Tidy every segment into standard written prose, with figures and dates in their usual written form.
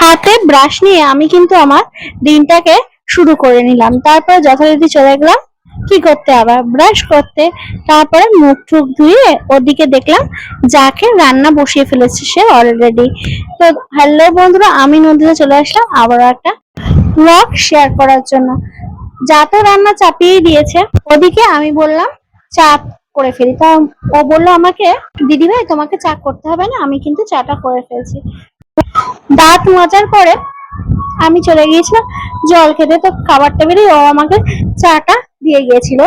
হাতে ব্রাশ নিয়ে আমি কিন্তু আমার দিনটাকে শুরু করে নিলাম। তারপর যথারীতি চলে গেলাম কি করতে, আবার ব্রাশ করতে। তারপরে মুখ টুক ধুয়ে ওদিকে দেখলাম যাকে রান্না বসিয়ে ফেলেছে সে অলরেডি। তো হ্যালো বন্ধুরা, আমি নদীতে চলে আসলাম আবারও একটা ব্লগ শেয়ার করার জন্য। যা তো রান্না চাপিয়ে দিয়েছে, ওদিকে আমি বললাম চা করে ফেলি। তা ও বললো আমাকে, দিদি ভাই তোমাকে চা করতে হবে না, আমি কিন্তু চাটা করে ফেলছি। দাঁত মাজার পরে আমি চলে গিয়েছিলাম জল খেতে। তো খাবার টেবিলে ও আমাকে চাটা দিয়ে গিয়েছিল,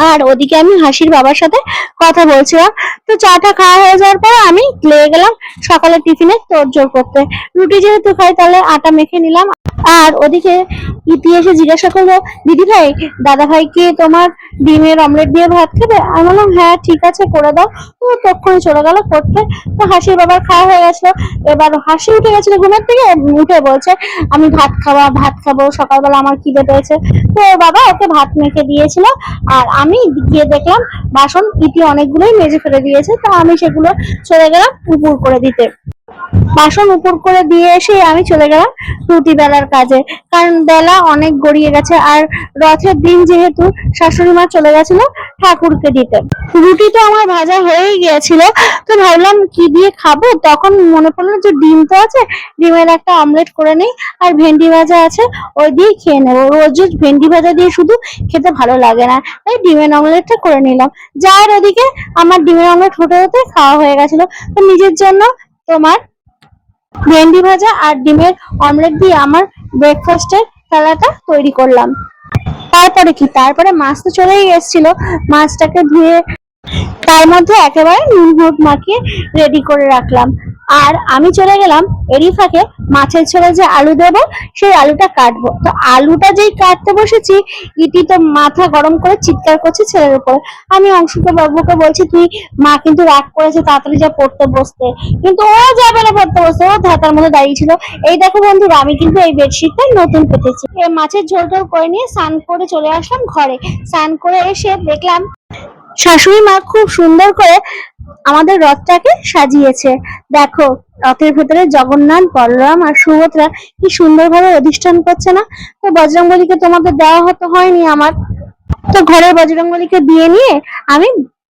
আর ওদিকে আমি হাসির বাবার সাথে কথা বলছিলাম। তো চাটা খাওয়া হয়ে যাওয়ার পর আমি লেগে গেলাম সকালে টিফিনে তোড়জোড় করতে। রুটি যেহেতু খাই তাহলে আটা মেখে নিলাম। আর ওদিকে ইতি এসে জিজ্ঞাসা করলো, দিদি ভাই দাদা ভাই কি তোমার ডিমের অমলেট দিয়ে ভাত খাবে? আমি বললাম হ্যাঁ ঠিক আছে করে দাও। তো তখনই চলে গেল করতে। তো হাসির বাবার খাওয়া হয়ে গেছিল। এবার হাসি উঠে গেছিল ঘুমের থেকে, উঠে বলছে আমি ভাত খাবো, সকালবেলা আমার খিদে পেয়েছে। তো বাবা ওকে ভাত মেখে দিয়েছিল। আর আমি গিয়ে দেখলাম বাসন ইতি অনেকগুলোই মেজে ফেলে দিয়েছে। তো আমি সেগুলো চলে গেলাম উপর করে দিতে। বাসন উপর করে দিয়ে এসে আমি চলে গেলাম রুটি বেলার কাজে, কারণ বেলা অনেক গড়িয়ে গেছে। আর রথের দিন যেহেতু শাশুড়ি মা চলে গেছিল ঠাকুরকে দিতে। রুটি তো আমার ভাজা হয়েই গিয়েছিল। তো ভাবলাম কি দিয়ে খাবো, তখন মনে পড়লো যে ডিম তো আছে, ডিমের একটা অমলেট করে নেই। আর ভেন্ডি ভাজা আছে, ওই দিয়ে খেয়ে নেবো। রোজ ভেন্ডি ভাজা দিয়ে শুধু খেতে ভালো লাগে না, তাই ডিমের অমলেটটা করে নিলাম। যার ওদিকে আমার ডিমের অমলেট হতে হতে খাওয়া হয়ে গেছিল। তো নিজের জন্য তোমার ভেন্ডি ভাজা আর ডিমের অমলেট দিয়ে আমার ব্রেকফাস্টের থালাটা তৈরি করলাম। তারপরে মাছ তো চলেই এসেছিল, মাছটাকে ধুয়ে তার মধ্যে একেবারে নুন হলুদ মাখিয়ে রেডি করে রাখলাম। আর আমি চলে গেলাম এরই ফাঁকে মাছের ঝোলে যে আলু দেবো সেই আলুটা কাটবো। তো আলুটা যেই কাটতে বসেছি, ইতি তো মাথা গরম করে চিৎকার করছে ছেলের উপর। আমি অংশুকে বাবুকে বলছি তুই মা কিন্তু রাগ করেছে, তাড়াতাড়ি যা পড়তে বসতে। কিন্তু ও যাবে না পড়তে বসতে, ও ধাতার মধ্যে দাঁড়িয়ে ছিল। এই দেখো বন্ধুরা, আমি কিন্তু এই বেডশিটটা নতুন পেতেছি। মাছের ঝোল টোল করে নিয়ে স্নান করে চলে আসলাম ঘরে। স্নান করে এসে দেখলাম শাশুড়ি মা খুব সুন্দর করে আমাদের রথটাকে সাজিয়েছে। দেখো রথের ভেতরে জগন্নাথ, বলরাম আর সুভদ্রা কি সুন্দরভাবে অধিষ্ঠান করছে না? তো বজরংবলীকে তোমাদের দেওয়া হয়নি আমার। তো ঘরের বজরংবলীকে দিয়ে নিয়ে আমি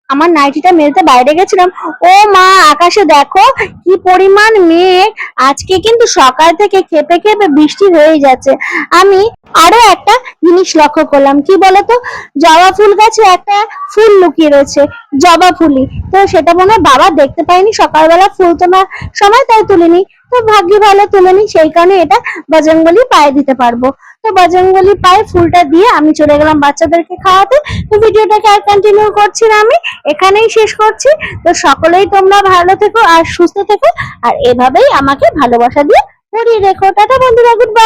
আমার নাইটিটা মেলতে বাইরে গেছিলাম। ও মা, আকাশে দেখো কি পরিমাণ মেঘ! আজকে কিন্তু সকাল থেকে খেপে খেপে বৃষ্টি হয়ে যাচ্ছে। আমি আরো একটা জিনিস লক্ষ্য করলাম, কি বলতো, জবা ফুল গাছে একটা ফুল লুকিয়ে রয়েছে, জবা ফুলি। তো সেটা মনে হয় বাবা দেখতে পাইনি সকালবেলা ফুল তোলার সময়, তাই তুলিনি। তো ভাগ্যি ভালো তুলেনি, সেই কারণে এটা বজরংবলী পায়ে দিতে পারবো। তো বজরংবলী পায়ে ফুলটা দিয়ে আমি চলে গেলাম বাচ্চাদেরকে খাওয়াতে। তো ভিডিওটাকে আর কন্টিনিউ করছি না, আমি এখানেই শেষ করছি। তো সকলেই তোমরা ভালো থেকো আর সুস্থ থেকো, আর এভাবেই আমাকে ভালোবাসা দিয়ে পরিয়ে রেখো। টাটা বন্ধুরা, গুড বাই।